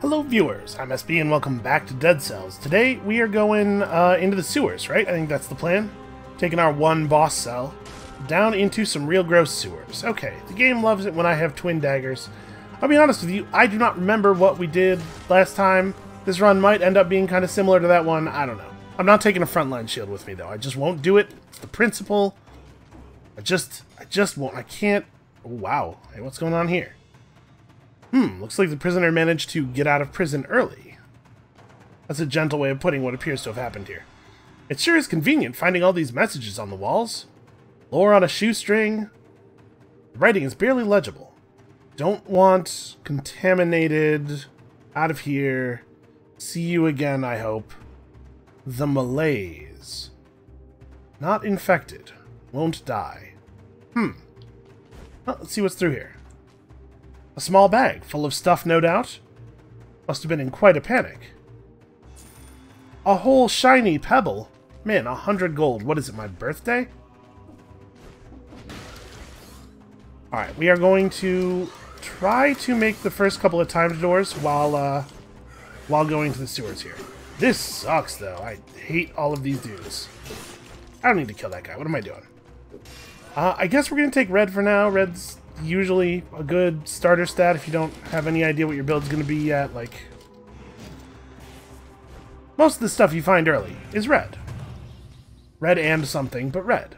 Hello viewers, I'm SB and welcome back to Dead Cells. Today we are going into the sewers, right? I think that's the plan. Taking our one boss cell down into some real gross sewers. Okay, the game loves it when I have twin daggers. I'll be honest with you, I do not remember what we did last time. This run might end up being kind of similar to that one, I don't know. I'm not taking a frontline shield with me though, I just won't do it. It's the principle. I just won't, I can't. Oh, wow, hey, what's going on here? Looks like the prisoner managed to get out of prison early. That's a gentle way of putting what appears to have happened here. It sure is convenient finding all these messages on the walls. Lore on a shoestring. The writing is barely legible. Don't want contaminated. Out of here. See you again, I hope. The malaise. Not infected. Won't die. Well, let's see what's through here. A small bag, full of stuff, no doubt. Must have been in quite a panic. A whole shiny pebble. Man, 100 gold. What is it, my birthday? Alright, we are going to try to make the first couple of timed doors while going to the sewers here. This sucks, though. I hate all of these dudes. I don't need to kill that guy. What am I doing? I guess we're going to take red for now. Red's usually a good starter stat if you don't have any idea what your build's going to be yet. Like, most of the stuff you find early is red. Red and something, but red.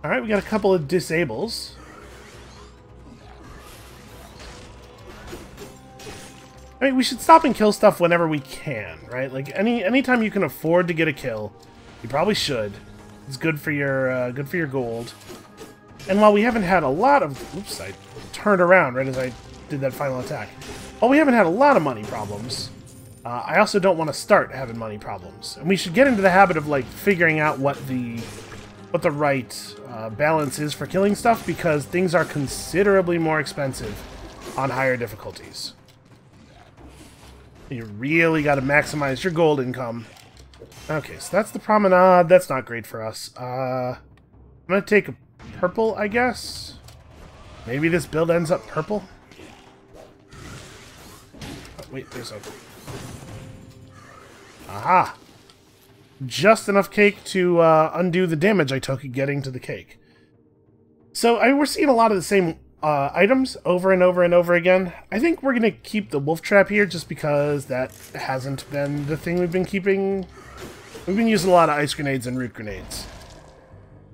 Alright, we got a couple of disables. I mean, we should stop and kill stuff whenever we can, right? Like, anytime you can afford to get a kill, you probably should. It's good for your gold. And while we haven't had a lot of... Oops, I turned around right as I did that final attack. While we haven't had a lot of money problems, I also don't want to start having money problems. And we should get into the habit of, like, figuring out what the right balance is for killing stuff, because things are considerably more expensive on higher difficulties. You really got to maximize your gold income. Okay, so that's the promenade. That's not great for us. I'm going to take a purple, I guess? Maybe this build ends up purple? Oh, wait, there's a... Aha! Just enough cake to undo the damage I took getting to the cake. So, we're seeing a lot of the same items over and over and over again. I think we're going to keep the wolf trap here just because that hasn't been the thing we've been keeping. We've been using a lot of ice grenades and root grenades.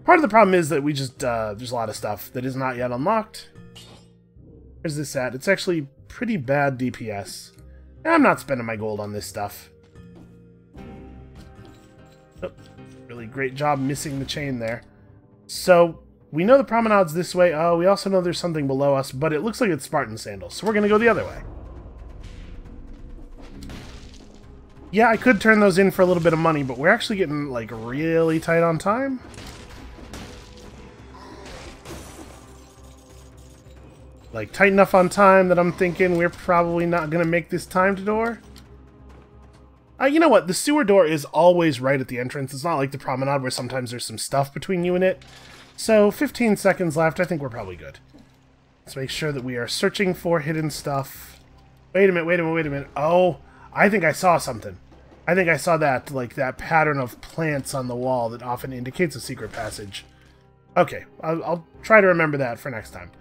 Part of the problem is that we just, there's a lot of stuff that is not yet unlocked. Where's this at? It's actually pretty bad DPS. I'm not spending my gold on this stuff. Oh, really great job missing the chain there. So, we know the promenade's this way. Oh, we also know there's something below us, but it looks like it's Spartan sandals, so we're gonna go the other way. Yeah, I could turn those in for a little bit of money, but we're actually getting, like, really tight on time. Like, tight enough on time that I'm thinking we're probably not going to make this timed door. You know what? The sewer door is always right at the entrance. It's not like the promenade where sometimes there's some stuff between you and it. So, 15 seconds left. I think we're probably good. Let's make sure that we are searching for hidden stuff. Wait a minute. Oh, I think I saw something. I think I saw that, like, that pattern of plants on the wall that often indicates a secret passage. Okay, I'll try to remember that for next time.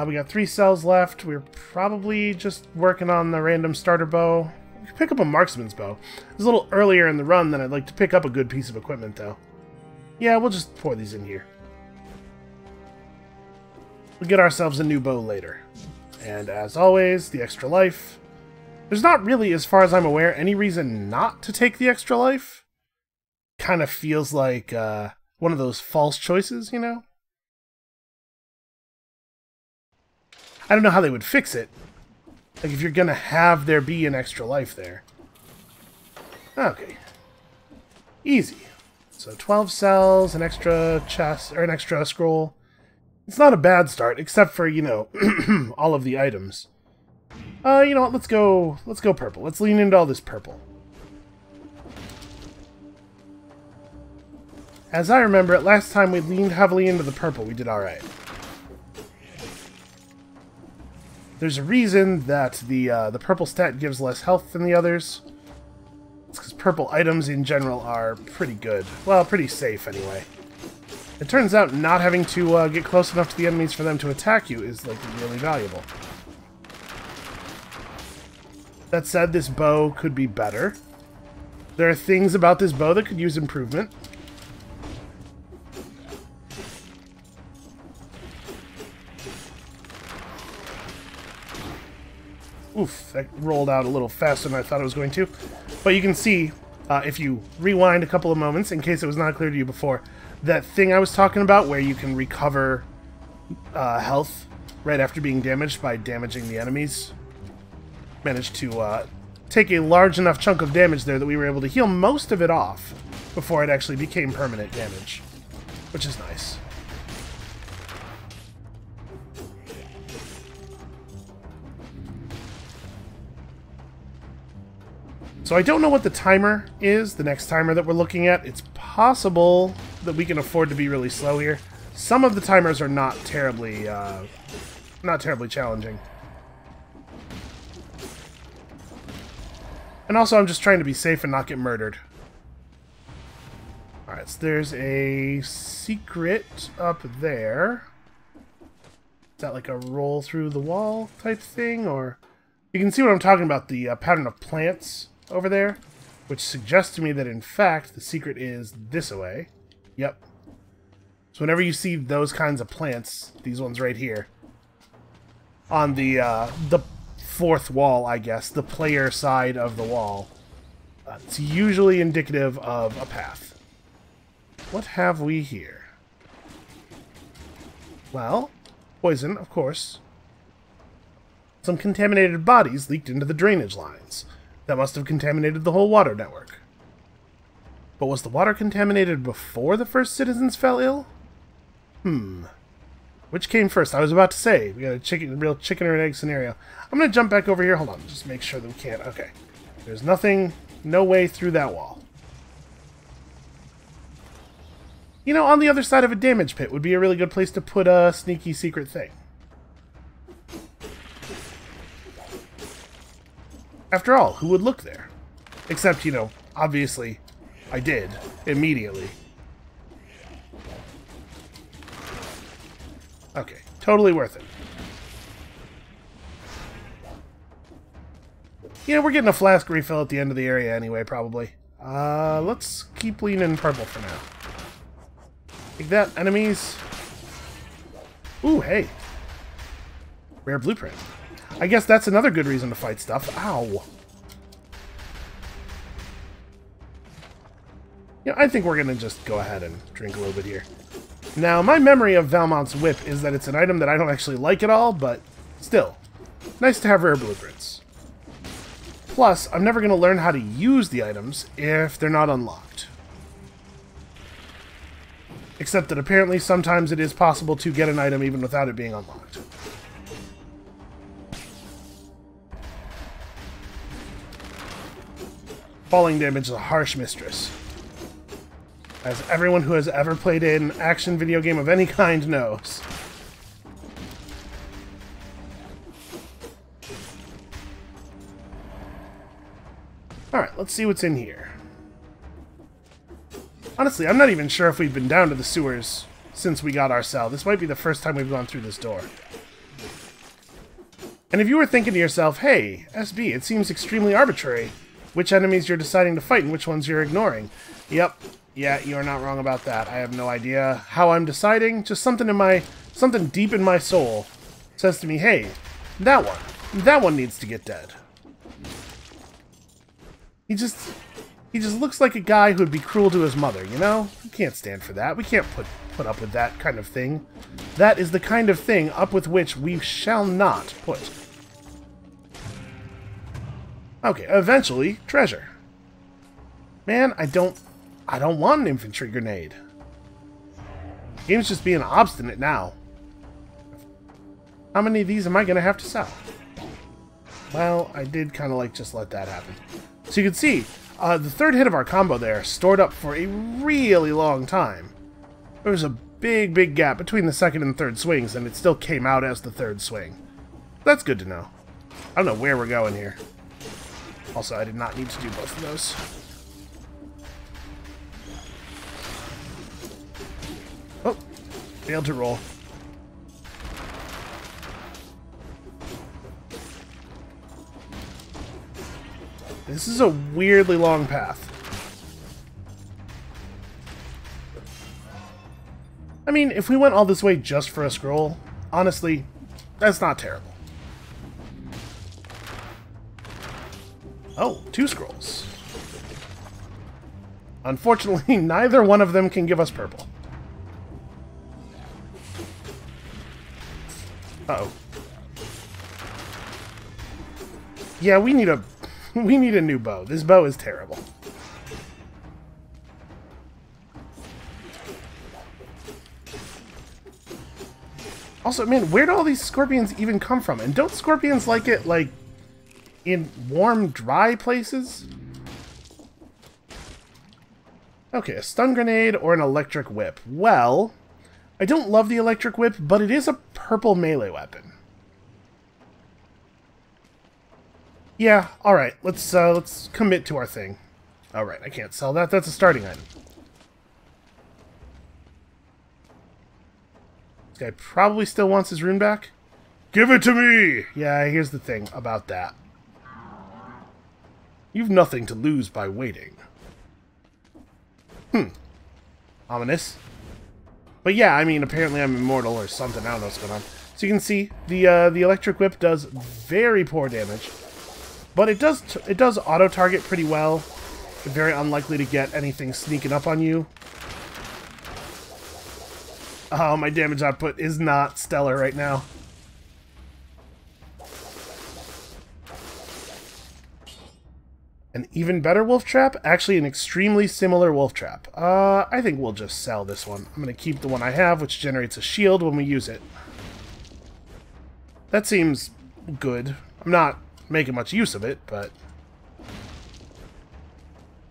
We got 3 cells left. We're probably just working on the random starter bow. We could pick up a marksman's bow. It's a little earlier in the run than I'd like to pick up a good piece of equipment, though. Yeah, we'll just pour these in here. We'll get ourselves a new bow later. And as always, the extra life. There's not really, as far as I'm aware, any reason not to take the extra life. Kind of feels like one of those false choices, you know? I don't know how they would fix it. Like, if you're gonna have there be an extra life there. Okay. Easy. So 12 cells, an extra chest, or an extra scroll. It's not a bad start, except for, you know, all of the items. You know what, let's go purple. Let's lean into all this purple. As I remember it, last time we leaned heavily into the purple, we did alright. There's a reason that the purple stat gives less health than the others. It's because purple items in general are pretty good. Well, pretty safe anyway. It turns out not having to get close enough to the enemies for them to attack you is, like, really valuable. That said, this bow could be better. There are things about this bow that could use improvement. Oof, that rolled out a little faster than I thought it was going to. But you can see, if you rewind a couple of moments, in case it was not clear to you before, that thing I was talking about where you can recover health right after being damaged by damaging the enemies. Managed to take a large enough chunk of damage there that we were able to heal most of it off before it actually became permanent damage, which is nice. So I don't know what the timer is, the next timer that we're looking at. It's possible that we can afford to be really slow here. Some of the timers are not terribly challenging. And also I'm just trying to be safe and not get murdered. Alright, so there's a secret up there. Is that like a roll through the wall type thing? Or you can see what I'm talking about, the pattern of plants over there, which suggests to me that in fact the secret is this way. Yep. So whenever you see those kinds of plants, these ones right here, on the fourth wall, I guess, the player side of the wall, it's usually indicative of a path. What have we here? Well, poison, of course. Some contaminated bodies leaked into the drainage lines. That must have contaminated the whole water network. But was the water contaminated before the first citizens fell ill? Which came first? I was about to say, we got a real chicken or an egg scenario. I'm going to jump back over here. Hold on, just make sure that we can't. Okay. There's nothing, no way through that wall. You know, on the other side of a damage pit would be a really good place to put a sneaky secret thing. After all, who would look there? Except, you know, obviously, I did, immediately. Okay, totally worth it. You know, we're getting a flask refill at the end of the area anyway, probably. Let's keep leaning purple for now. Take that, enemies. Ooh, hey. Rare blueprint. I guess that's another good reason to fight stuff. Ow. Yeah, I think we're going to just go ahead and drink a little bit here. Now, my memory of Valmont's whip is that it's an item that I don't actually like at all, but still, nice to have rare blueprints. Plus, I'm never going to learn how to use the items if they're not unlocked. Except that apparently sometimes it is possible to get an item even without it being unlocked. Falling damage is a harsh mistress, as everyone who has ever played an action video game of any kind knows. Alright, let's see what's in here. Honestly, I'm not even sure if we've been down to the sewers since we got our cell. This might be the first time we've gone through this door. And if you were thinking to yourself, hey, SB, it seems extremely arbitrary which enemies you're deciding to fight and which ones you're ignoring. Yep, yeah, you're not wrong about that. I have no idea how I'm deciding. Just something deep in my soul says to me, hey, that one needs to get dead. He just looks like a guy who'd be cruel to his mother, you know? We can't stand for that. We can't put up with that kind of thing. That is the kind of thing up with which we shall not put. Okay, eventually, treasure. Man, I don't want an infantry grenade. The game's just being obstinate now. How many of these am I gonna have to sell? Well, I did kind of like just let that happen. So you can see, the third hit of our combo there stored up for a really long time. There was a big gap between the second and third swings, and it still came out as the third swing. That's good to know. I don't know where we're going here. Also, I did not need to do both of those. Oh, failed to roll. This is a weirdly long path. I mean, if we went all this way just for a scroll, honestly, that's not terrible. Oh, 2 scrolls. Unfortunately, neither one of them can give us purple. Uh-oh. Yeah, we need a new bow. This bow is terrible. Also, man, where do all these scorpions even come from? And don't scorpions like it, like, in warm, dry places? Okay, a stun grenade or an electric whip. Well, I don't love the electric whip, but it is a purple melee weapon. Yeah, alright, let's commit to our thing. Alright, I can't sell that. That's a starting item. This guy probably still wants his rune back. Give it to me! Yeah, here's the thing about that. You've nothing to lose by waiting. Ominous. But yeah, I mean, apparently I'm immortal or something. I don't know what's going on. So you can see the electric whip does very poor damage, but it does auto target pretty well. You're very unlikely to get anything sneaking up on you. Oh, my damage output is not stellar right now. An even better wolf trap? Actually, an extremely similar wolf trap. I think we'll just sell this one. I'm going to keep the one I have, which generates a shield when we use it. That seems good. I'm not making much use of it, but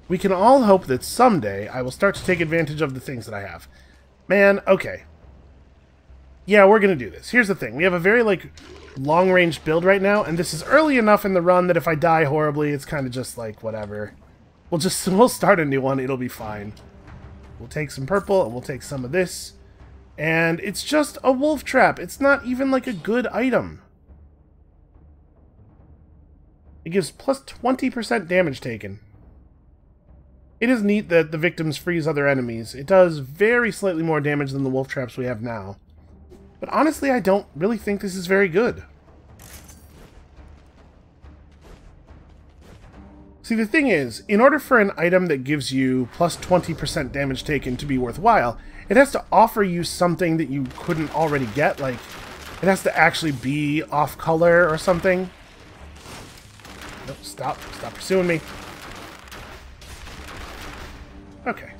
we can all hope that someday I will start to take advantage of the things that I have. Man, okay. Yeah, we're going to do this. Here's the thing. We have a very, like, long-range build right now, and this is early enough in the run that if I die horribly, it's kind of just like, whatever. We'll start a new one. It'll be fine. We'll take some purple, and we'll take some of this. And it's just a wolf trap. It's not even, like, a good item. It gives plus 20% damage taken. It is neat that the victims freeze other enemies. It does very slightly more damage than the wolf traps we have now. But honestly, I don't really think this is very good. See, the thing is, in order for an item that gives you plus 20% damage taken to be worthwhile, it has to offer you something that you couldn't already get. Like, it has to actually be off-color or something. Nope, stop pursuing me. Okay.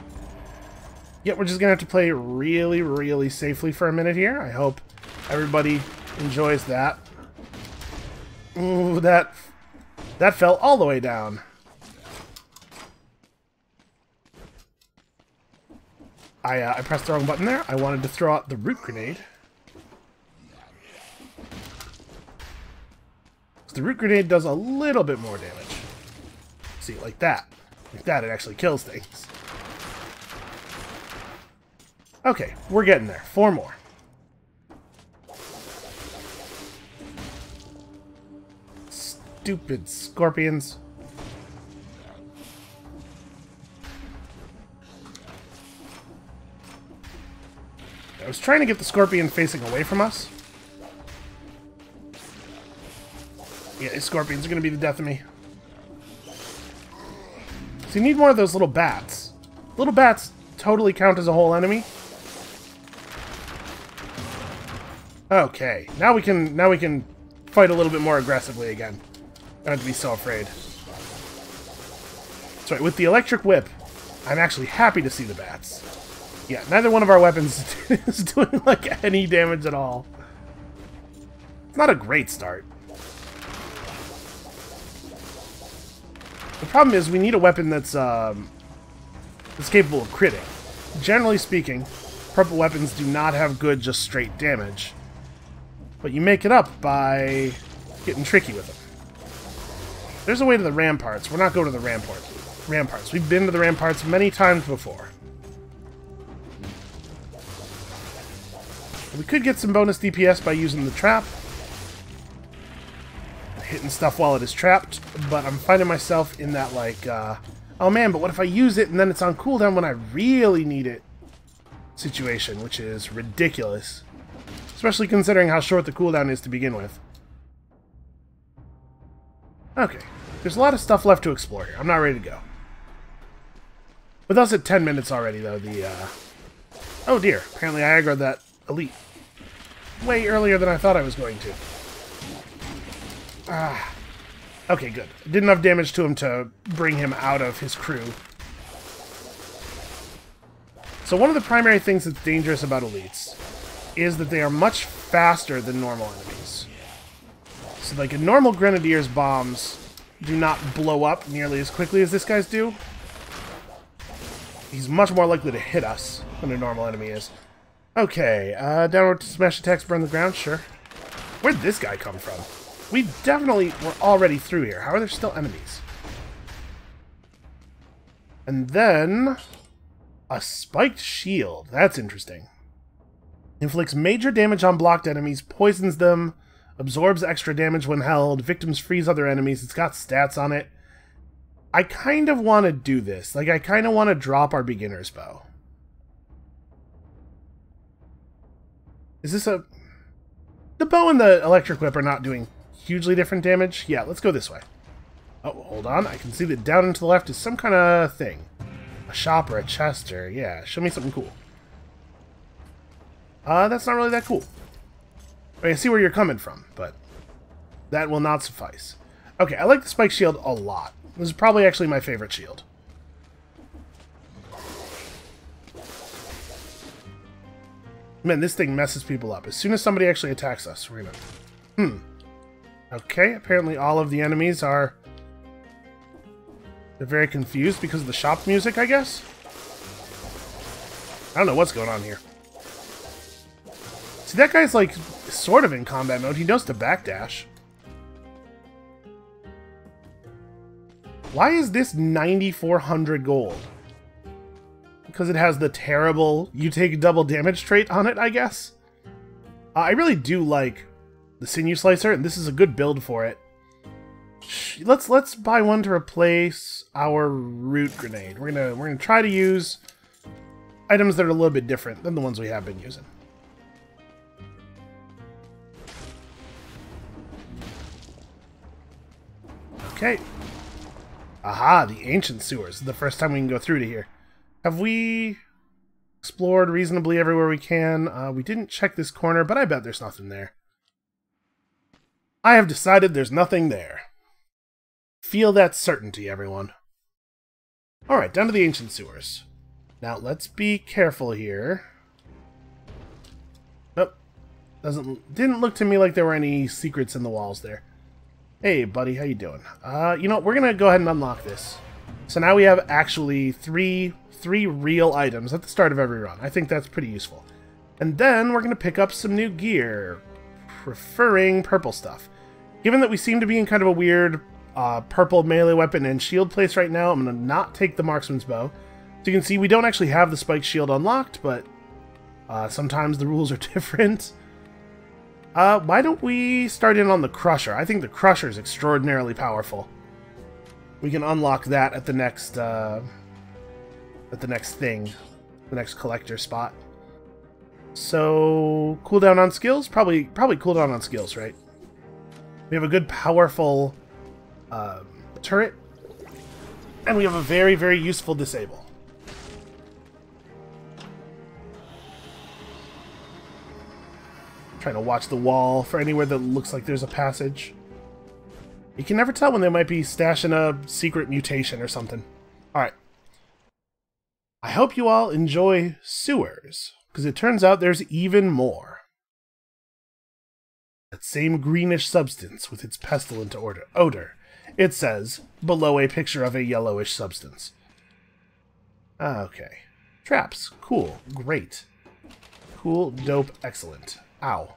Yep, we're just gonna have to play really, really safely for a minute here. I hope everybody enjoys that. Ooh, that fell all the way down. I pressed the wrong button there. I wanted to throw out the root grenade. So the root grenade does a little bit more damage. See, like that. Like that, it actually kills things. Okay, we're getting there. 4 more. Stupid scorpions. I was trying to get the scorpion facing away from us. Yeah, these scorpions are going to be the death of me. So you need more of those little bats. Little bats totally count as a whole enemy. Okay, now we can fight a little bit more aggressively again. Don't have to be so afraid. That's right, with the electric whip, I'm actually happy to see the bats. Yeah, neither one of our weapons is doing, like, any damage at all. It's not a great start. The problem is we need a weapon that's capable of critting. Generally speaking, purple weapons do not have good just straight damage. But you make it up by getting tricky with them. There's a way to the ramparts. We're not going to the ramparts. We've been to the ramparts many times before. We could get some bonus DPS by using the trap. Hitting stuff while it is trapped, but I'm finding myself in that, like, oh man, but what if I use it and then it's on cooldown when I really need it situation, which is ridiculous. Especially considering how short the cooldown is to begin with. Okay, there's a lot of stuff left to explore here. I'm not ready to go. With us at 10 minutes already, though, oh dear, apparently I aggroed that elite way earlier than I thought I was going to. Okay, good. Did enough damage to him to bring him out of his crew. So one of the primary things that's dangerous about elites is that they are much faster than normal enemies. So like a normal grenadier's bombs do not blow up nearly as quickly as this guy's do. He's much more likely to hit us than a normal enemy is. Okay, downward smash attacks burn the ground, sure. Where'd this guy come from? We definitely were already through here. How are there still enemies? And then a spiked shield. That's interesting. Inflicts major damage on blocked enemies, poisons them, absorbs extra damage when held, victims freeze other enemies. It's got stats on it. I kind of want to do this. Like, I kind of want to drop our beginner's bow. Is this a... The bow and the electric whip are not doing hugely different damage. Yeah, let's go this way. Oh, hold on. I can see that down and to the left is some kind of thing. A shop or a chest or... Yeah, show me something cool. That's not really that cool. I see where you're coming from, but that will not suffice. Okay, I like the spike shield a lot. This is probably actually my favorite shield. Man, this thing messes people up. As soon as somebody actually attacks us, we're gonna... Okay, apparently all of the enemies are... They're very confused because of the shop music, I guess? I don't know what's going on here. See, that guy's, like, sort of in combat mode. He knows to backdash. Why is this 9,400 gold? Because it has the terrible you take double damage trait on it, I guess? I really do like the Sinew Slicer, and this is a good build for it. Let's buy one to replace our root grenade. We're gonna try to use items that are a little bit different than the ones we have been using. Okay. Aha, the ancient sewers. This is the first time we can go through to here. Have we explored reasonably everywhere we can? We didn't check this corner, but I bet there's nothing there. I have decided there's nothing there. Feel that certainty, everyone. Alright, down to the ancient sewers. Now, let's be careful here. Nope. Didn't look to me like there were any secrets in the walls there. Hey, buddy, how you doing? You know, we're gonna go ahead and unlock this. So now we have actually three real items at the start of every run. I think that's pretty useful. And then we're gonna pick up some new gear, preferring purple stuff. Given that we seem to be in kind of a weird purple melee weapon and shield place right now, I'm gonna not take the marksman's bow. So you can see we don't actually have the spike shield unlocked, but sometimes the rules are different. Why don't we start in on the Crusher? I think the Crusher is extraordinarily powerful. We can unlock that at the next thing, the next collector spot. So cooldown on skills, probably cooldown on skills, right? We have a good, powerful turret, and we have a very, very useful disable. Trying to watch the wall for anywhere that looks like there's a passage. You can never tell when they might be stashing a secret mutation or something. Alright. I hope you all enjoy sewers, because it turns out there's even more. That same greenish substance with its pestilent odor. It says, below a picture of a yellowish substance. Okay. Traps. Cool. Great. Cool. Dope. Excellent. Ow.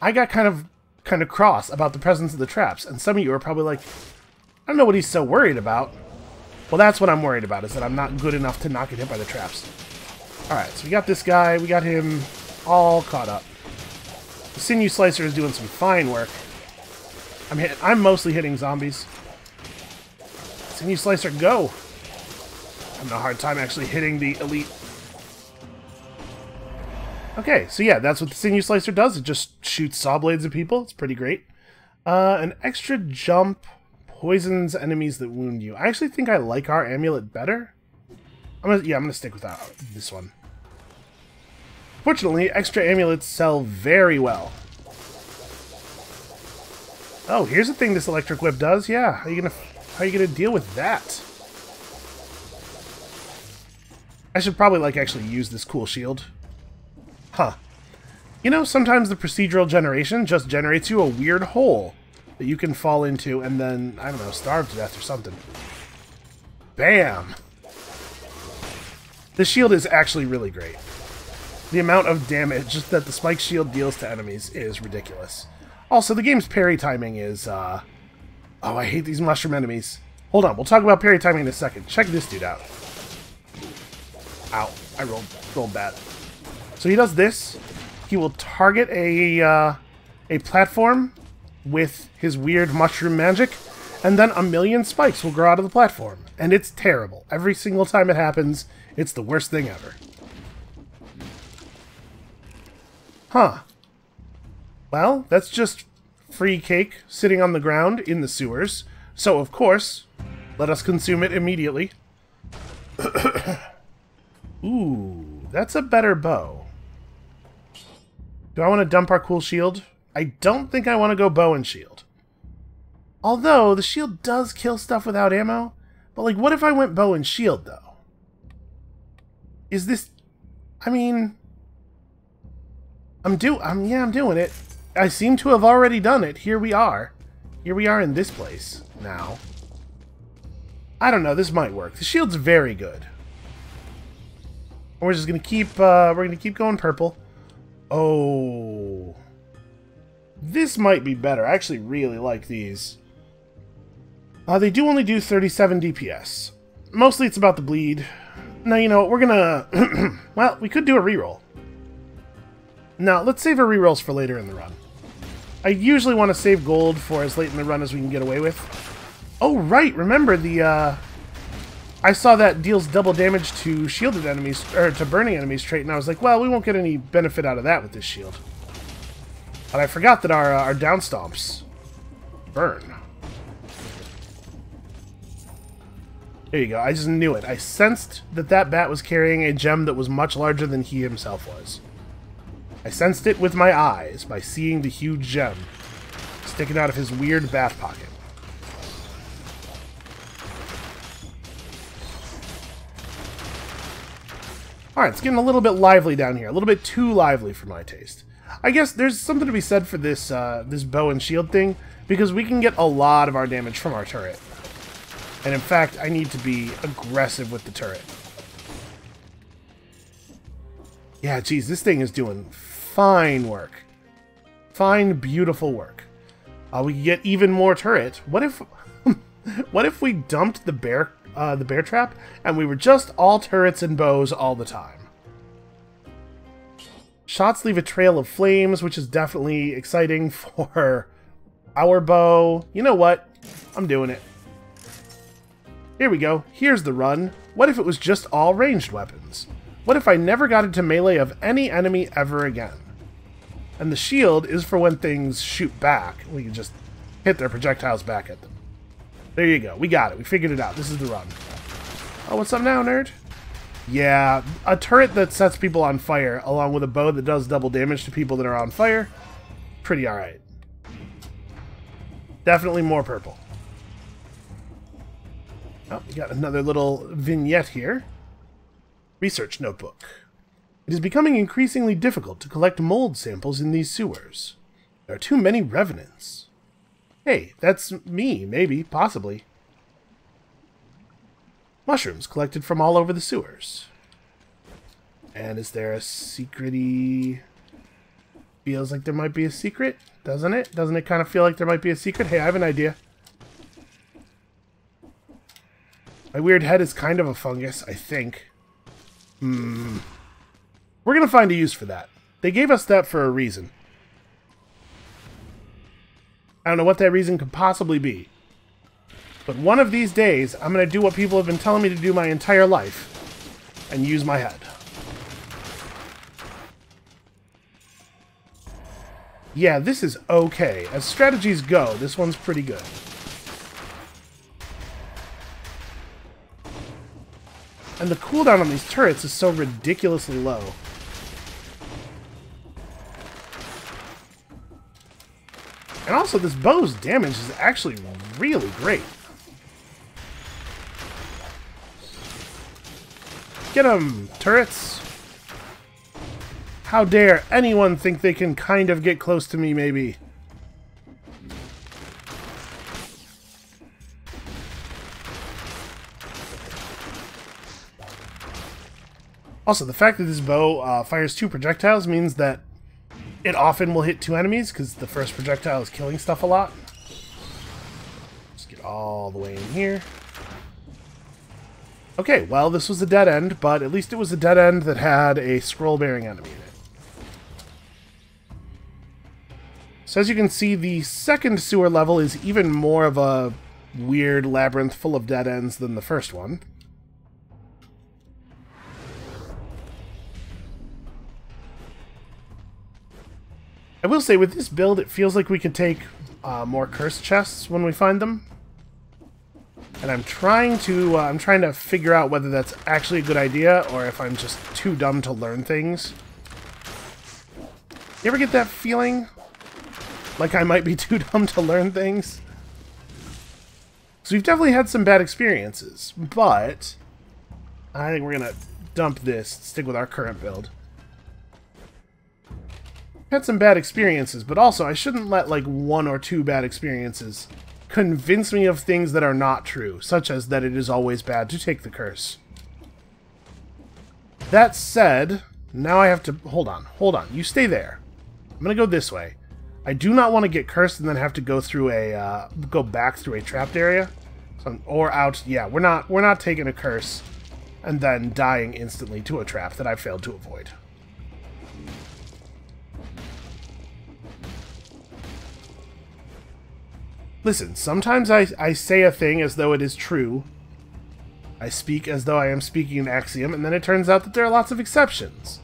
I got kind of cross about the presence of the traps, and some of you are probably like, I don't know what he's so worried about. Well, that's what I'm worried about, is that I'm not good enough to not get hit by the traps. Alright, so we got this guy, we got him all caught up. The Sinew Slicer is doing some fine work. I'm mostly hitting zombies. Sinew Slicer, go! I'm having a hard time actually hitting the elite. Okay, so yeah, that's what the Sinew Slicer does. It just shoots saw blades at people. It's pretty great. An extra jump poisons enemies that wound you. I actually think I like our amulet better. I'm gonna stick with this one. Fortunately, extra amulets sell very well. Oh, here's a thing this electric whip does. Yeah, how are you gonna deal with that? I should probably actually use this cool shield. Huh. You know, sometimes the procedural generation just generates you a weird hole that you can fall into and then, I don't know, starve to death or something. Bam! The shield is actually really great. The amount of damage that the spike shield deals to enemies is ridiculous. Also, the game's parry timing is, oh, I hate these mushroom enemies. Hold on, we'll talk about parry timing in a second. Check this dude out. Ow, I rolled bad. So he does this. He will target a platform with his weird mushroom magic, and then a million spikes will grow out of the platform. And it's terrible. Every single time it happens, it's the worst thing ever. Huh. Well, that's just free cake sitting on the ground in the sewers. So, of course, let us consume it immediately. Ooh, that's a better bow. Do I want to dump our cool shield? I don't think I want to go bow and shield. Although, the shield does kill stuff without ammo. But, what if I went bow and shield, though? Is this... I mean... I'm doing it. I seem to have already done it. Here we are. Here we are in this place now. I don't know. This might work. The shield's very good. We're just gonna keep. We're gonna keep going purple. Oh, this might be better. I actually really like these. They do only do 37 DPS. Mostly it's about the bleed. Now, you know what? We're gonna... well, we could do a reroll. Now, let's save our rerolls for later in the run. I usually want to save gold for as late in the run as we can get away with. Oh, right! Remember the, I saw that deals double damage to shielded enemies, or to burning enemies trait, and I was like, well, we won't get any benefit out of that with this shield. But I forgot that our down stomps burn. There you go. I just knew it. I sensed that that bat was carrying a gem that was much larger than he himself was. I sensed it with my eyes by seeing the huge gem sticking out of his weird bath pocket. Alright, it's getting a little bit lively down here. A little bit too lively for my taste. I guess there's something to be said for this, this bow and shield thing, because we can get a lot of our damage from our turret. And in fact, I need to be aggressive with the turret. Yeah, geez, this thing is doing fine work. Fine, beautiful work. We can get even more turret. What if... what if we dumped the bear trap, and we were just all turrets and bows all the time? Shots leave a trail of flames, which is definitely exciting for our bow. You know what? I'm doing it. Here we go. Here's the run. What if it was just all ranged weapons? What if I never got into melee of any enemy ever again? And the shield is for when things shoot back. We can just hit their projectiles back at them. There you go. We got it. We figured it out. This is the run. Oh, what's up now, nerd? Yeah, a turret that sets people on fire, along with a bow that does double damage to people that are on fire, pretty alright. Definitely more purple. Oh, we got another little vignette here. Research notebook. It is becoming increasingly difficult to collect mold samples in these sewers. There are too many revenants. Hey, that's me, maybe, possibly. Mushrooms collected from all over the sewers. And is there a secret-y Feels like there might be a secret, doesn't it? Doesn't it kind of feel like there might be a secret? Hey, I have an idea. My weird head is kind of a fungus, I think. We're gonna find a use for that. They gave us that for a reason. I don't know what that reason could possibly be. But one of these days, I'm gonna do what people have been telling me to do my entire life. And use my head. Yeah, this is okay. As strategies go, this one's pretty good. And the cooldown on these turrets is so ridiculously low. And also, this bow's damage is actually really great. Get 'em, turrets! How dare anyone think they can kind of get close to me, maybe? Also, the fact that this bow fires 2 projectiles means that it often will hit 2 enemies, because the first projectile is killing stuff a lot. Let's get all the way in here. Okay, well, this was a dead end, but at least it was a dead end that had a scroll-bearing enemy in it. So as you can see, the second sewer level is even more of a weird labyrinth full of dead ends than the first one. I will say, with this build, it feels like we can take more cursed chests when we find them. And I'm trying to figure out whether that's actually a good idea, or if I'm just too dumb to learn things. You ever get that feeling? Like I might be too dumb to learn things? So we've definitely had some bad experiences, but I think we're gonna dump this, stick with our current build. Had some bad experiences, but also I shouldn't let like 1 or 2 bad experiences convince me of things that are not true, such as that it is always bad to take the curse. That said, now I have to... Hold on, you stay there. I'm gonna go this way. I do not want to get cursed and then have to go through a, go back through a trapped area. Or out... Yeah, we're not taking a curse and then dying instantly to a trap that I failed to avoid. Listen, sometimes I say a thing as though it is true. I speak as though I am speaking an axiom, and then it turns out that there are lots of exceptions.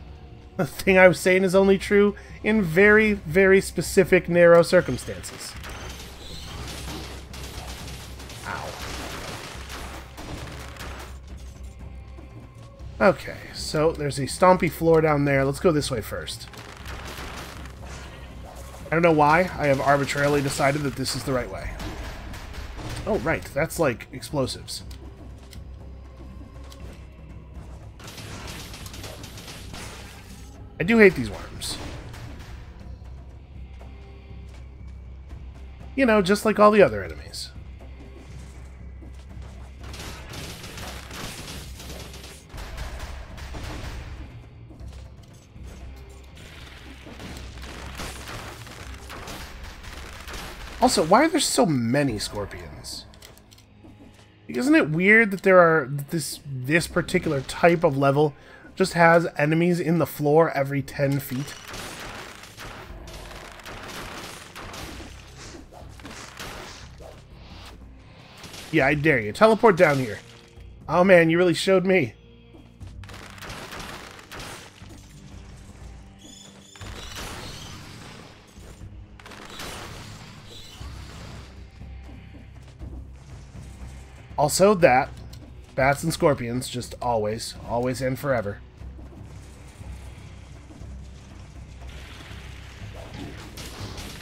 The thing I was saying is only true in very, very specific, narrow circumstances. Ow. Okay, so there's a stompy floor down there. Let's go this way first. I don't know why I have arbitrarily decided that this is the right way. Oh, right. That's like explosives. I do hate these worms. You know, just like all the other enemies. Also, why are there so many scorpions? Isn't it weird that there are this particular type of level just has enemies in the floor every 10 feet? Yeah, I dare you. Teleport down here. Oh man, you really showed me. Also that, bats and scorpions, just always and forever.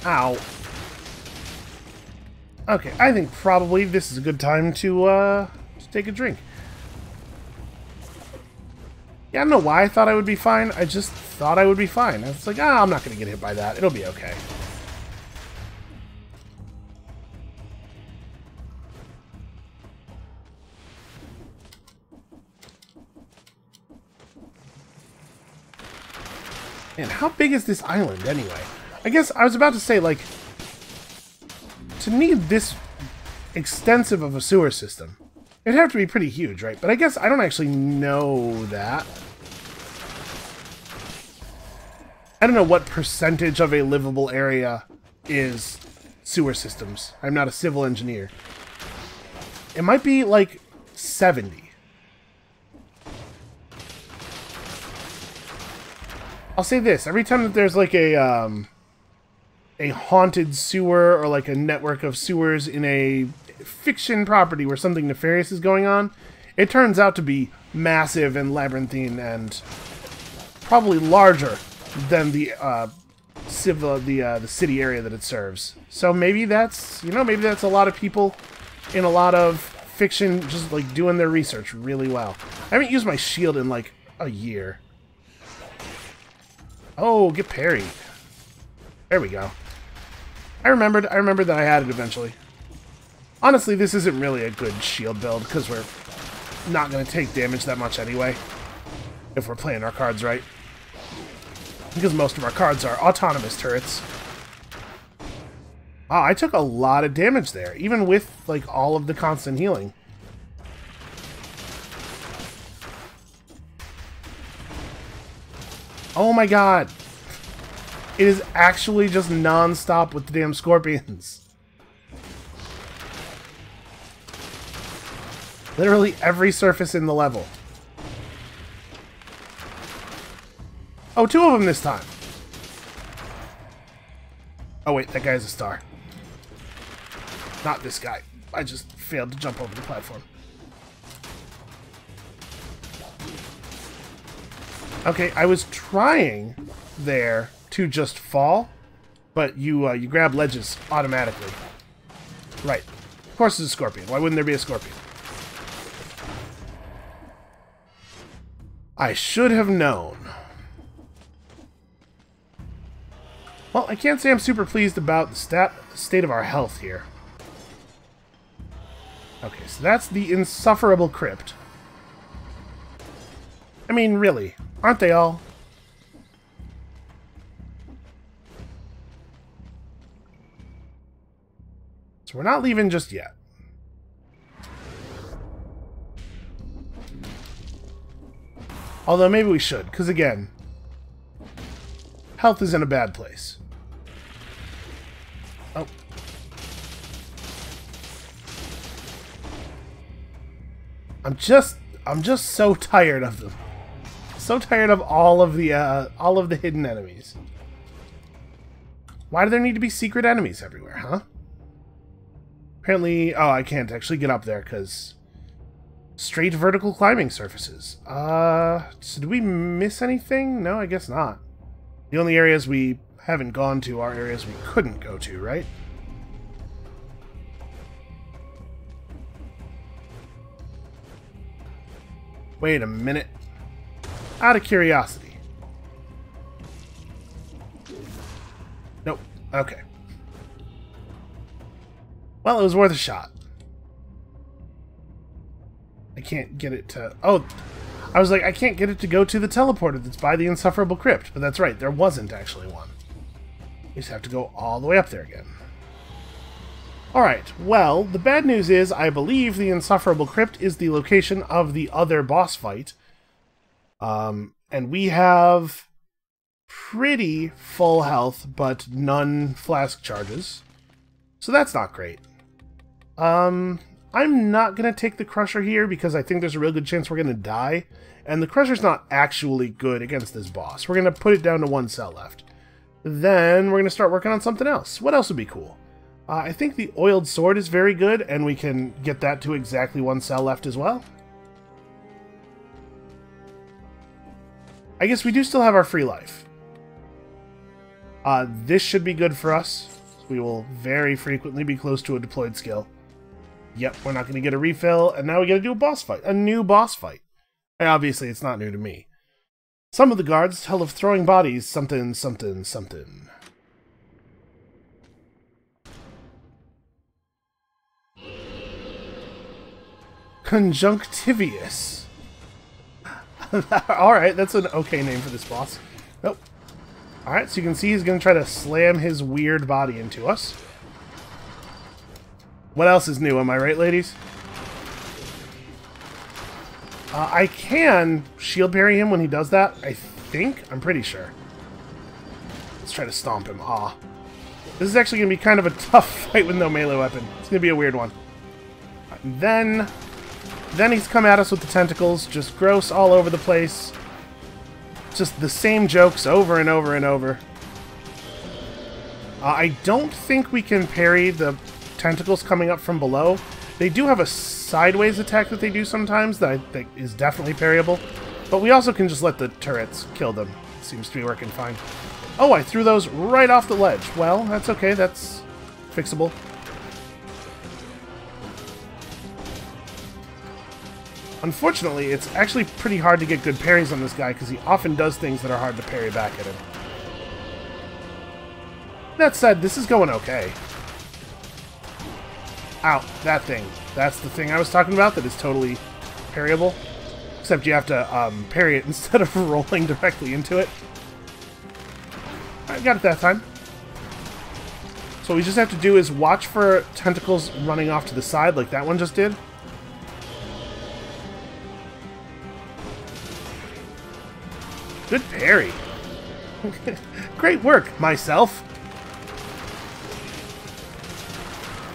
Ow. Okay, I think probably this is a good time to take a drink. Yeah, I don't know why I thought I would be fine. I just thought I would be fine. I was like, I'm not going to get hit by that. It'll be okay. Man, how big is this island, anyway? I guess I was about to say, like, to need this extensive of a sewer system, it'd have to be pretty huge, right? But I guess I don't actually know that. I don't know what percentage of a livable area is sewer systems. I'm not a civil engineer. It might be like 70. I'll say this, every time that there's like a haunted sewer or like a network of sewers in a fiction property where something nefarious is going on, it turns out to be massive and labyrinthine and probably larger than the city area that it serves. So maybe that's, you know, maybe that's a lot of people in a lot of fiction just like doing their research really well. I haven't used my shield in like a year. Oh, get parried. There we go. I remembered that I had it eventually. Honestly, this isn't really a good shield build because we're not going to take damage that much anyway if we're playing our cards right. Because most of our cards are autonomous turrets. Wow, I took a lot of damage there, even with like all of the constant healing. Oh my god! It is actually just non-stop with the damn scorpions. Literally every surface in the level. Oh, 2 of them this time. Oh wait, that guy's a star. Not this guy. I just failed to jump over the platform. Okay, I was trying there to just fall, but you grab ledges automatically. Right. Of course it's a scorpion. Why wouldn't there be a scorpion? I should have known. Well, I can't say I'm super pleased about the state of our health here. Okay, so that's the insufferable crypt. I mean, really, aren't they all? So we're not leaving just yet. Although maybe we should, because again, health is in a bad place. Oh. I'm just so tired of them. So tired of all of the hidden enemies. Why do there need to be secret enemies everywhere, huh? Apparently, oh, I can't actually get up there because straight vertical climbing surfaces. So did we miss anything? No, I guess not. The only areas we haven't gone to are areas we couldn't go to, right? Wait a minute. Out of curiosity. Nope. Okay. Well, it was worth a shot. I can't get it to... Oh, I was like, I can't get it to go to the teleporter that's by the Insufferable Crypt. But that's right, there wasn't actually one. You just have to go all the way up there again. Alright, well, the bad news is I believe the Insufferable Crypt is the location of the other boss fight. And we have pretty full health, but none flask charges. So that's not great. I'm not going to take the Crusher here because I think there's a real good chance we're going to die. And the Crusher's not actually good against this boss. We're going to put it down to 1 cell left. Then we're going to start working on something else. What else would be cool? I think the Oiled Sword is very good, and we can get that to exactly 1 cell left as well. I guess we do still have our free life. This should be good for us. We will very frequently be close to a deployed skill. Yep, we're not going to get a refill, and now we got to do a boss fight. A new boss fight. And obviously, it's not new to me. Some of the guards tell of throwing bodies something, something, something. Conjunctivius. Alright, that's an okay name for this boss. Nope. Alright, so you can see he's going to try to slam his weird body into us. What else is new, am I right, ladies? I can shield parry him when he does that, I think. I'm pretty sure. Let's try to stomp him. Aw. This is actually going to be kind of a tough fight with no melee weapon. It's going to be a weird one. Then he's come at us with the tentacles, just gross all over the place. Just the same jokes over and over and over. I don't think we can parry the tentacles coming up from below. They do have a sideways attack that they do sometimes that I think is definitely parryable. But we also can just let the turrets kill them. It seems to be working fine. Oh, I threw those right off the ledge. Well, that's okay. That's fixable. Unfortunately, it's actually pretty hard to get good parries on this guy because he often does things that are hard to parry back at him. That said, this is going okay. Ow, that thing. That's the thing I was talking about that is totally parryable. Except you have to parry it instead of rolling directly into it. I got it that time. So what we just have to do is watch for tentacles running off to the side like that one just did. Good parry. Great work, myself.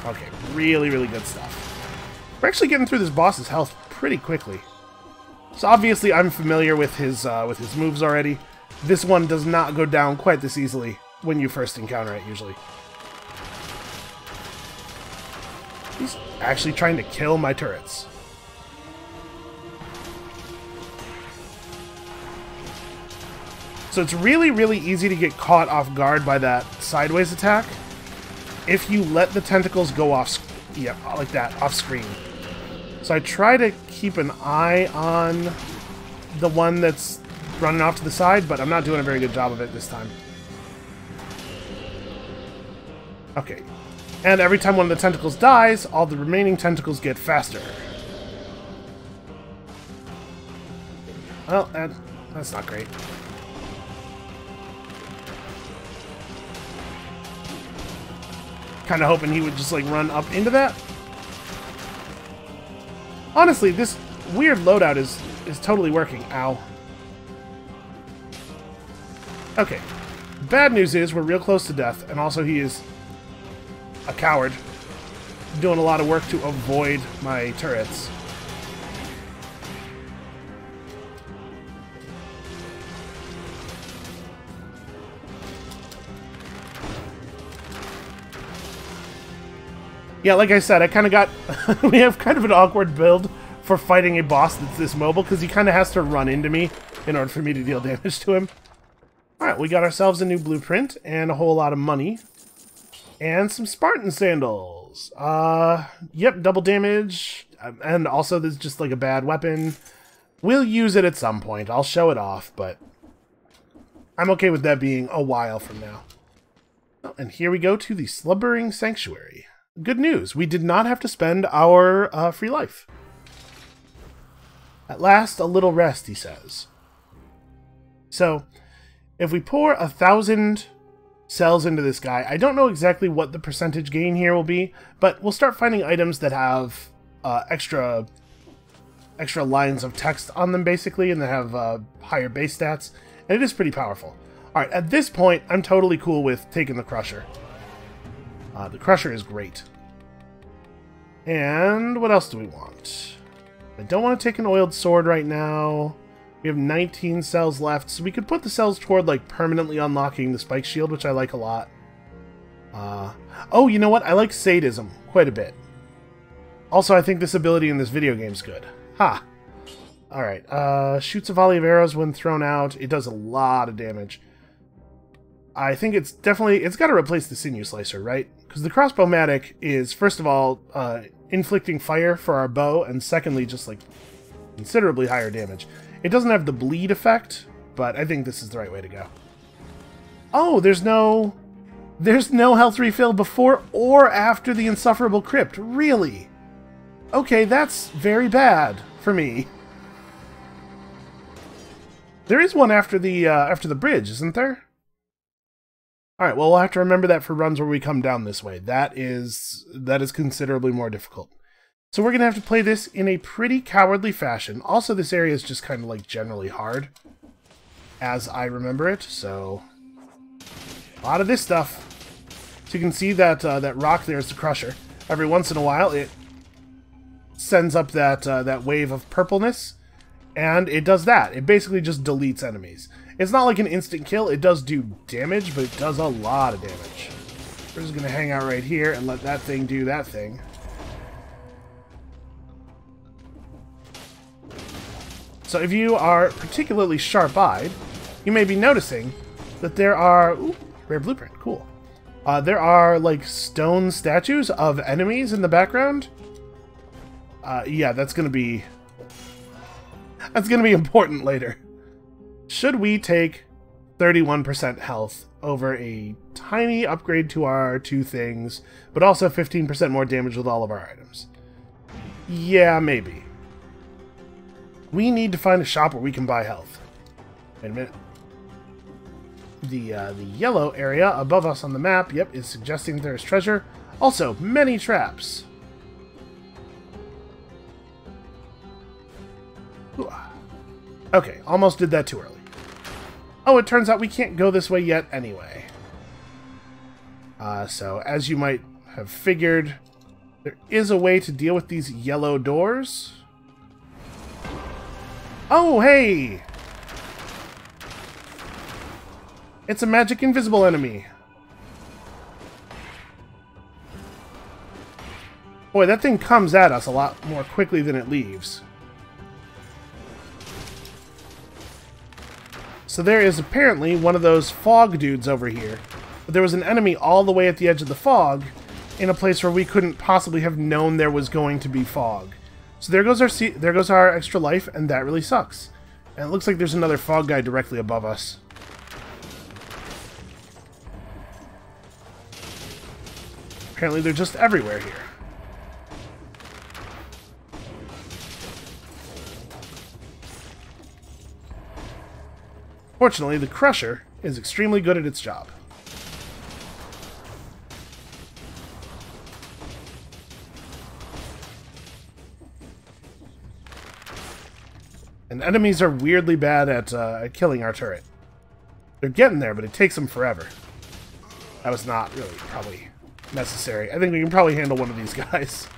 Okay, really, really good stuff. We're actually getting through this boss's health pretty quickly. So obviously I'm familiar with his moves already. This one does not go down quite this easily when you first encounter it, usually. He's actually trying to kill my turrets. So it's really, really easy to get caught off guard by that sideways attack if you let the tentacles go off, yeah, like that, off screen. So I try to keep an eye on the one that's running off to the side, but I'm not doing a very good job of it this time. Okay. And every time one of the tentacles dies, all the remaining tentacles get faster. Well, that's not great. Kind of hoping he would just like run up into that. Honestly, this weird loadout is totally working. Ow. Okay. Bad news is we're real close to death, and also he is a coward, doing a lot of work to avoid my turrets. Yeah, like I said, I kind of got... we have kind of an awkward build for fighting a boss that's this mobile, because he kind of has to run into me in order for me to deal damage to him. Alright, we got ourselves a new blueprint, and a whole lot of money. And some Spartan sandals. Yep, double damage. And also, there's just like a bad weapon. We'll use it at some point. I'll show it off, but I'm okay with that being a while from now. Oh, and here we go to the Slumbering Sanctuary. Good news, we did not have to spend our free life. At last, a little rest, he says. So, if we pour 1,000 cells into this guy, I don't know exactly what the percentage gain here will be, but we'll start finding items that have extra lines of text on them, basically, and that have higher base stats, and it is pretty powerful. Alright, at this point, I'm totally cool with taking the Crusher. The Crusher is great. And what else do we want? I don't want to take an oiled sword right now. We have 19 cells left, so we could put the cells toward like permanently unlocking the spike shield, which I like a lot. Oh, you know what? I like sadism quite a bit. Also, I think this ability in this video game is good. Ha! Alright, shoots a volley of arrows when thrown out. It does a lot of damage. I think it's definitely... It's got to replace the Sinew Slicer, right? Because the Crossbow-matic is, first of all, inflicting fire for our bow, and secondly, just, like, considerably higher damage. It doesn't have the bleed effect, but I think this is the right way to go. Oh, there's no health refill before or after the Insufferable Crypt. Really? Okay, that's very bad for me. There is one after the bridge, isn't there? Alright, well, we'll have to remember that for runs where we come down this way. That is considerably more difficult. So we're going to have to play this in a pretty cowardly fashion. Also, this area is just kind of like generally hard, as I remember it, so a lot of this stuff. So you can see that that rock there is the Crusher. Every once in a while, it sends up that wave of purpleness, and it does that. It basically just deletes enemies. It's not like an instant kill. It does do damage, but it does a lot of damage. We're just going to hang out right here and let that thing do that thing. So if you are particularly sharp-eyed, you may be noticing that there are... Ooh, rare blueprint. Cool. There are, like, stone statues of enemies in the background. Yeah, that's going to be... That's going to be important later. Should we take 31% health over a tiny upgrade to our two things, but also 15% more damage with all of our items? Yeah, maybe. We need to find a shop where we can buy health. Wait a minute. The yellow area above us on the map, yep, is suggesting there is treasure. Also, many traps. Ooh. Okay, almost did that too early. Oh, it turns out we can't go this way yet anyway. So, as you might have figured, there is a way to deal with these yellow doors. Oh, hey! It's a magic invisible enemy. Boy, that thing comes at us a lot more quickly than it leaves. So there is apparently one of those fog dudes over here. But there was an enemy all the way at the edge of the fog, in a place where we couldn't possibly have known there was going to be fog. So there goes our extra life, and that really sucks. And it looks like there's another fog guy directly above us. Apparently they're just everywhere here. Fortunately, the Crusher is extremely good at its job. And enemies are weirdly bad at killing our turret. They're getting there, but it takes them forever. That was not really probably necessary. I think we can probably handle one of these guys.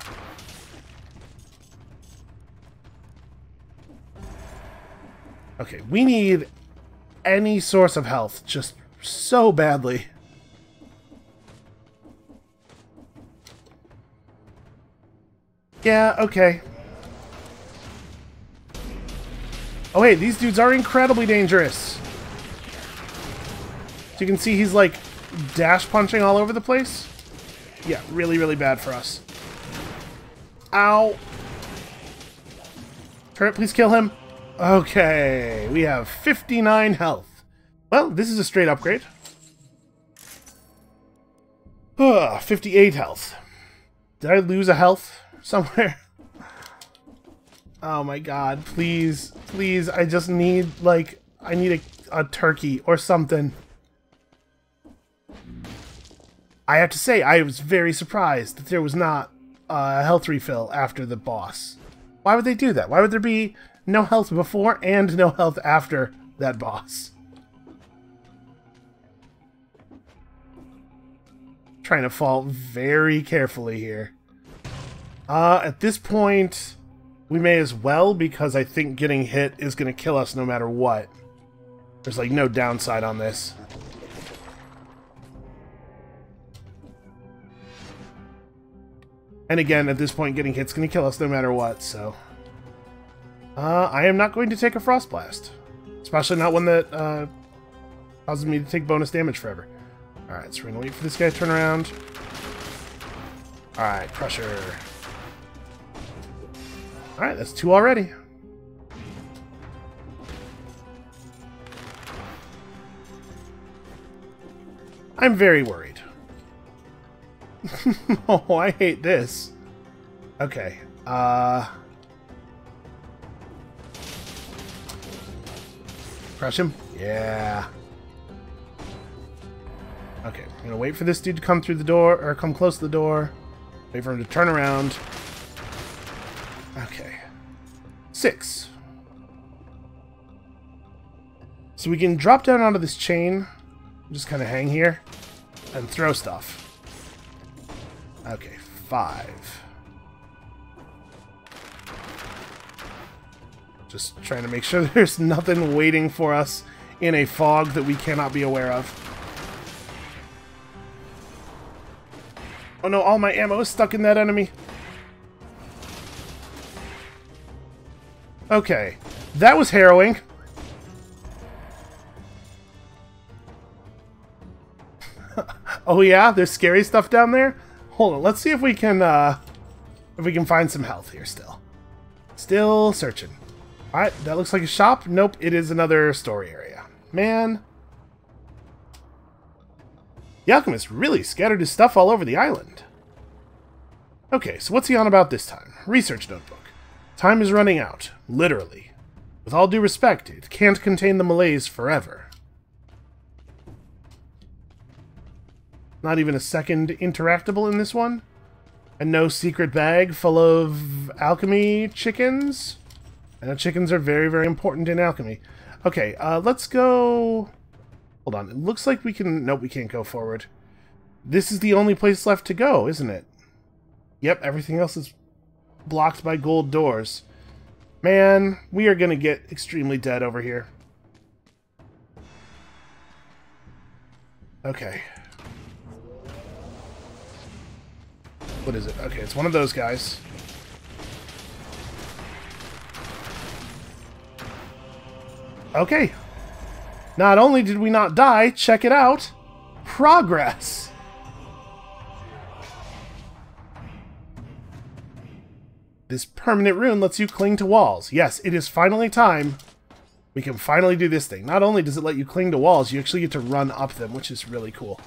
Okay, we need any source of health just so badly. Yeah, okay. Oh, hey, these dudes are incredibly dangerous. So you can see he's, like, dash punching all over the place. Yeah, really, really bad for us. Ow. Turret, please kill him. Okay, we have 59 health. Well, this is a straight upgrade. 58 health. Did I lose a health somewhere? Oh my god, please, please, I just need, like, I need a turkey or something. I have to say, I was very surprised that there was not a health refill after the boss. Why would they do that? Why would there be no health before and no health after that boss? Trying to fall very carefully here. At this point, we may as well, because I think getting hit is going to kill us no matter what. There's, like, no downside on this. And again, at this point, getting hit's going to kill us no matter what, so... I am not going to take a Frost Blast. Especially not one that causes me to take bonus damage forever. Alright, so we're going to wait for this guy to turn around. Alright, Crusher. Alright, that's 2 already. I'm very worried. Oh, I hate this. Okay, crush him? Yeah. Okay, I'm gonna wait for this dude to come through the door, or come close to the door. Wait for him to turn around. Okay. 6. So we can drop down onto this chain, just kind of hang here, and throw stuff. Okay, 5. Just trying to make sure there's nothing waiting for us in a fog that we cannot be aware of. Oh no, all my ammo is stuck in that enemy. Okay, that was harrowing. Oh yeah, there's scary stuff down there? Hold on, let's see if we can find some health here still. Still searching. Alright, that looks like a shop. Nope, it is another story area. Man. The alchemist really scattered his stuff all over the island. Okay, so what's he on about this time? Research notebook. Time is running out. Literally. With all due respect, it can't contain the malaise forever. Not even a second interactable in this one? And no secret bag full of alchemy chickens? And chickens are very, very important in alchemy. Okay, let's go... Hold on, it looks like we can... Nope, we can't go forward. This is the only place left to go, isn't it? Yep, everything else is blocked by gold doors. Man, we are gonna get extremely dead over here. Okay. What is it? Okay, it's one of those guys. Okay. Not only did we not die, check it out. Progress. This permanent rune lets you cling to walls. Yes, it is finally time. We can finally do this thing. Not only does it let you cling to walls, you actually get to run up them, which is really cool.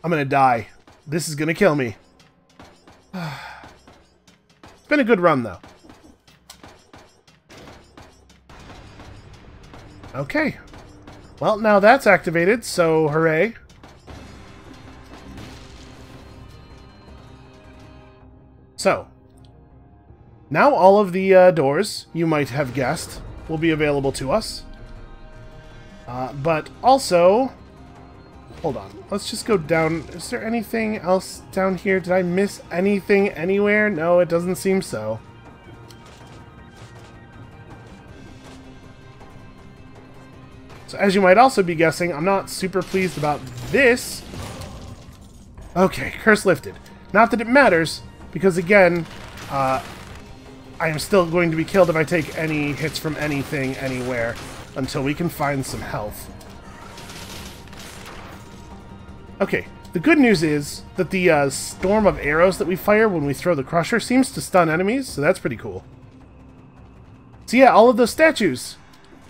I'm gonna die. This is gonna kill me. It's been a good run, though. Okay. Well, now that's activated, so hooray. So, now all of the doors, you might have guessed, will be available to us. But also... Hold on. Let's just go down. Is there anything else down here? Did I miss anything anywhere? No, it doesn't seem so. So as you might also be guessing, I'm not super pleased about this. Okay, curse lifted. Not that it matters, because again, I am still going to be killed if I take any hits from anything anywhere until we can find some health. Okay, the good news is that the storm of arrows that we fire when we throw the crusher seems to stun enemies, so that's pretty cool. So yeah, all of those statues,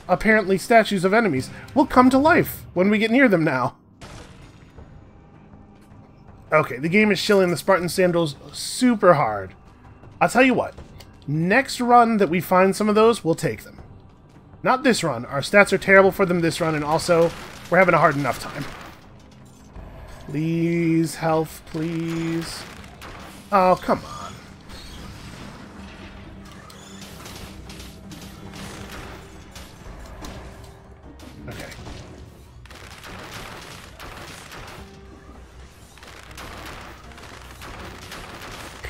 apparently statues of enemies, will come to life when we get near them now. Okay, the game is shilling the Spartan sandals super hard. I'll tell you what, next run that we find some of those, we'll take them. Not this run. Our stats are terrible for them this run, and also, we're having a hard enough time. Please, health, please. Oh, come on. Okay.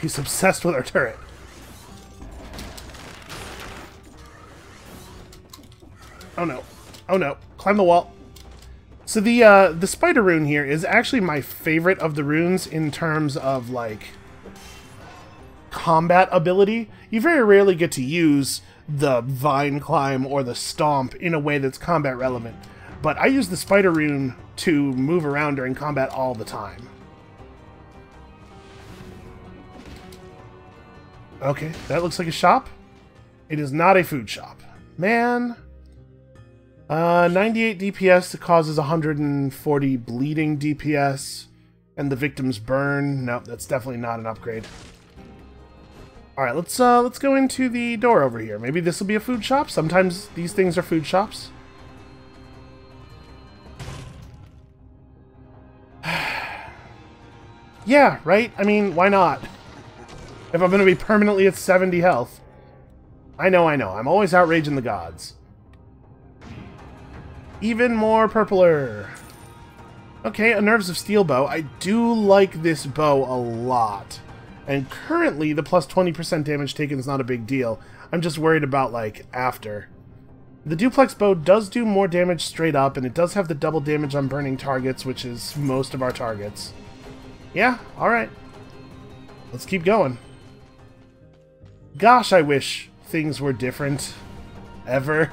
He's obsessed with our turret. Oh no. Oh no. Climb the wall. So the spider rune here is actually my favorite of the runes in terms of, like, combat ability. You very rarely get to use the vine climb or the stomp in a way that's combat relevant. But I use the spider rune to move around during combat all the time. Okay, that looks like a shop. It is not a food shop. Man... 98 DPS causes 140 bleeding DPS, and the victims burn. No, that's definitely not an upgrade. All right, let's go into the door over here. Maybe this will be a food shop. Sometimes these things are food shops. Yeah, right? I mean, why not? If I'm going to be permanently at 70 health. I know. I'm always outraging the gods. Even more purpler. Okay, a Nerves of Steel bow. I do like this bow a lot. And currently, the plus 20% damage taken is not a big deal. I'm just worried about, like, after. The duplex bow does do more damage straight up, and it does have the double damage on burning targets, which is most of our targets. Yeah, alright. Let's keep going. Gosh, I wish things were different. Ever.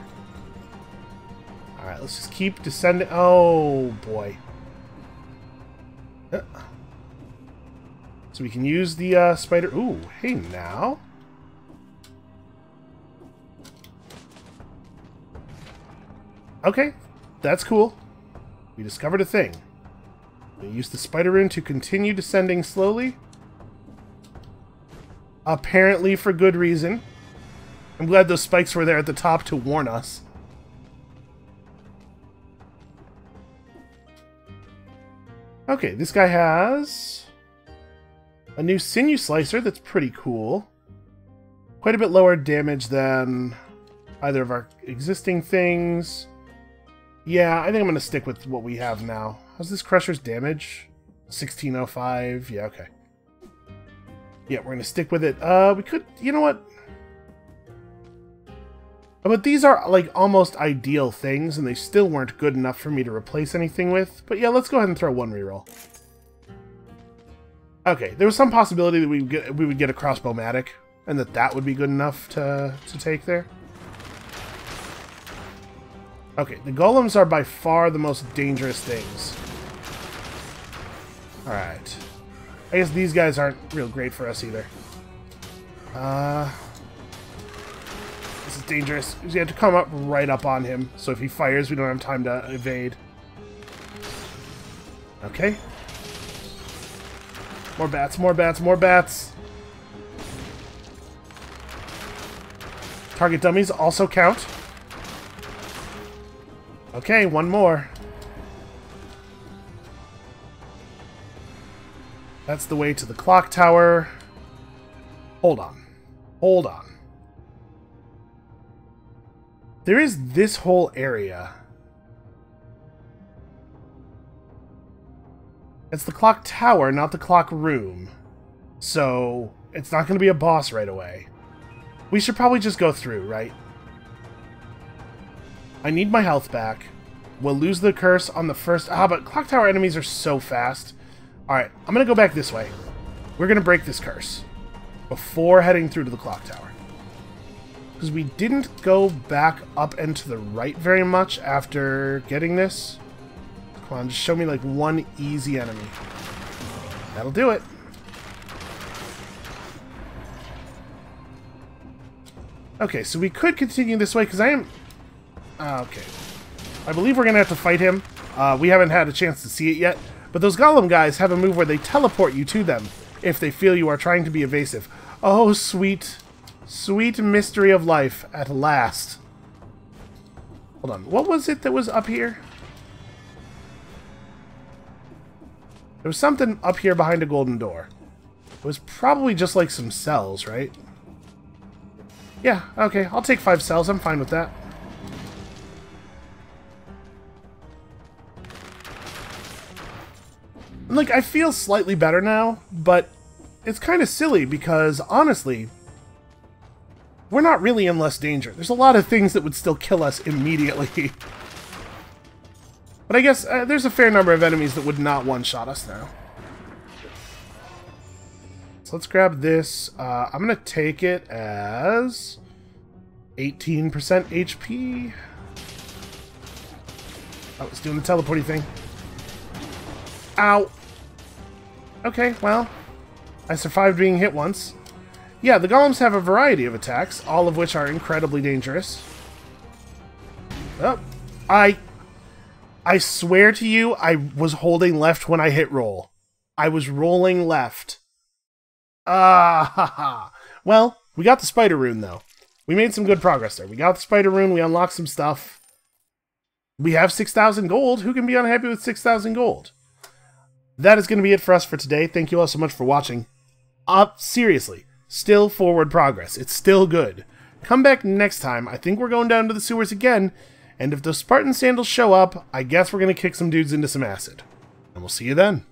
Alright, let's just keep descending. Oh, boy. So we can use the spider... Ooh, hey now. Okay, that's cool. We discovered a thing. We use the spider rune to continue descending slowly. Apparently for good reason. I'm glad those spikes were there at the top to warn us. Okay, this guy has a new sinew slicer that's pretty cool. Quite a bit lower damage than either of our existing things. Yeah, I think I'm going to stick with what we have now. How's this crusher's damage? 1605. Yeah, okay. Yeah, we're going to stick with it. We could... You know what? But these are, like, almost ideal things, and they still weren't good enough for me to replace anything with. But yeah, let's go ahead and throw one reroll. Okay, there was some possibility that we would get a crossbow-matic, and that would be good enough to take there. Okay, the golems are by far the most dangerous things. Alright. I guess these guys aren't real great for us either. This is dangerous. You have to come up right up on him, so if he fires, we don't have time to evade. Okay. More bats, more bats, more bats! Target dummies also count. Okay, one more. That's the way to the clock tower. Hold on. Hold on. There is this whole area. It's the clock tower, not the clock room. So, it's not going to be a boss right away. We should probably just go through, right? I need my health back. We'll lose the curse on the first... but clock tower enemies are so fast. Alright, I'm going to go back this way. We're going to break this curse before heading through to the clock tower. Because we didn't go back up and to the right very much after getting this. Come on, just show me like one easy enemy. That'll do it. Okay, so we could continue this way because I am... okay. I believe we're going to have to fight him. We haven't had a chance to see it yet. But those golem guys have a move where they teleport you to them if they feel you are trying to be evasive. Oh, sweet, sweet mystery of life at last. Hold on. What was it that was up here? There was something up here behind a golden door. It was probably just like some cells, right? Yeah, okay. I'll take 5 cells. I'm fine with that. Like, I feel slightly better now, but it's kind of silly because, honestly, we're not really in less danger. There's a lot of things that would still kill us immediately. But I guess there's a fair number of enemies that would not one-shot us now. So let's grab this. I'm going to take it as 18% HP. Oh, it's doing the teleporting thing. Ow! Okay, well, I survived being hit once. Yeah, the golems have a variety of attacks, all of which are incredibly dangerous. Oh, I swear to you, I was holding left when I hit roll. I was rolling left. Haha. Well, we got the spider rune, though. We made some good progress there. We got the spider rune, we unlocked some stuff. We have 6,000 gold. Who can be unhappy with 6,000 gold? that is going to be it for us for today. Thank you all so much for watching. Seriously, still forward progress. It's still good. Come back next time. I think we're going down to the sewers again, and if those Spartan sandals show up, I guess we're going to kick some dudes into some acid. And we'll see you then.